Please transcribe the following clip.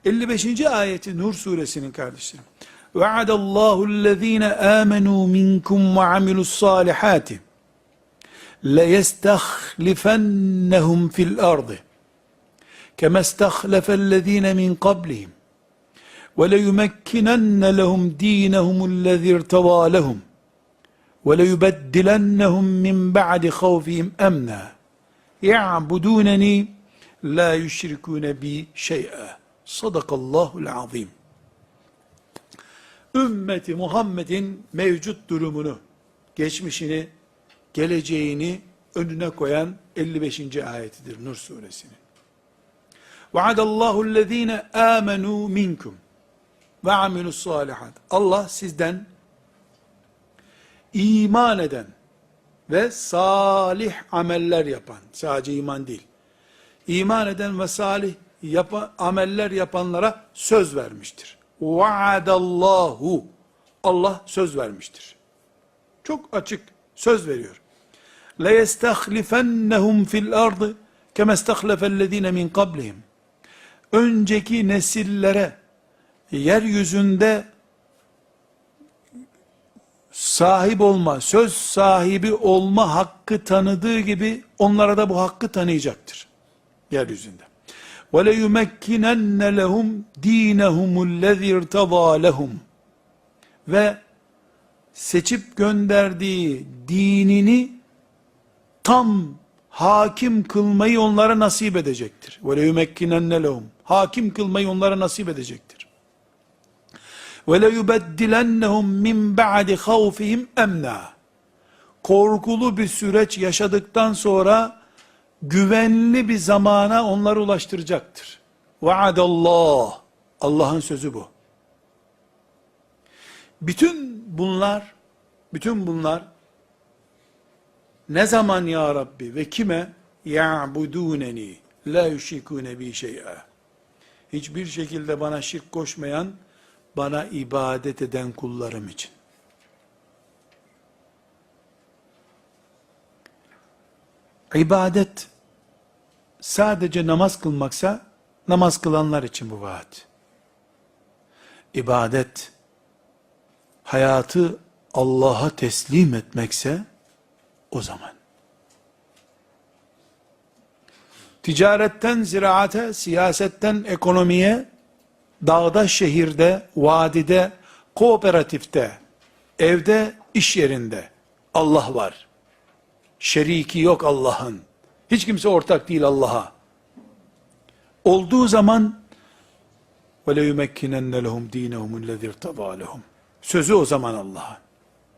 55. ayeti Nur suresinin kardeşlerim. Ve'adallahu amenu minkum ve amilus salihati لَيَسْتَخْلِفَنَّهُمْ فِي الْأَرْضِ كَمَا اسْتَخْلَفَ الَّذ۪ينَ مِنْ قَبْلِهِمْ وَلَيُمَكِّنَنَّ لَهُمْ د۪ينَهُمُ الَّذِي ارْتَضَى لَهُمْ وَلَيُبَدِّلَنَّهُمْ مِنْ بَعْدِ خَوْفِهِمْ أَمْنًا يَعْبُدُونَنِي لَا يُشْرِكُونَ بِي شَيْئًا Sadakallahul azim. Ümmeti Muhammed'in mevcut durumunu, geçmişini, geleceğini önüne koyan 55. ayetidir Nur suresinin. Vaadallahu allazine amenu minkum ve amilus salihat. Allah sizden iman eden ve salih ameller yapan, sadece iman değil, iman eden ve salih ameller yapanlara söz vermiştir. Vaadallahu, Allah söz vermiştir. Çok açık söz veriyor. لَيَسْتَخْلِفَنَّهُمْ فِي الْأَرْضِ كَمَا اسْتَخْلَفَ الَّذ۪ينَ مِنْ قَبْلِهِمْ Önceki nesillere yeryüzünde sahip olma, söz sahibi olma hakkı tanıdığı gibi onlara da bu hakkı tanıyacaktır yeryüzünde. وَلَيُمَكِّنَنَّ لَهُمْ د۪ينَهُمُ الَّذِي ارْتَضَى لَهُمْ Ve seçip gönderdiği dinini tam hakim kılmayı onlara nasip edecektir. وَلَيُمَكِّنَنَّ لَهُمْ Hakim kılmayı onlara nasip edecektir. وَلَيُبَدِّلَنَّهُمْ مِنْ بَعْدِ خَوْفِهِمْ اَمْنًا Korkulu bir süreç yaşadıktan sonra güvenli bir zamana onları ulaştıracaktır. Vaadallah. Allah'ın sözü bu. Bütün bunlar ne zaman ya Rabbi ve kime? Ya'buduneni la yüşrikûne bi şey'a. Hiçbir şekilde bana şirk koşmayan, bana ibadet eden kullarım için. İbadet sadece namaz kılmaksa, namaz kılanlar için bu vaat. İbadet hayatı Allah'a teslim etmekse, o zaman. Ticaretten ziraate, siyasetten ekonomiye, dağda, şehirde, vadide, kooperatifte, evde, iş yerinde Allah var. Şeriki yok Allah'ın. Hiç kimse ortak değil Allah'a. Olduğu zaman وَلَيُمَكِّنَنَّ لَهُمْ د۪ينَهُمُ الَّذِي ارْتَضَى لَهُمْ Sözü o zaman Allah'a.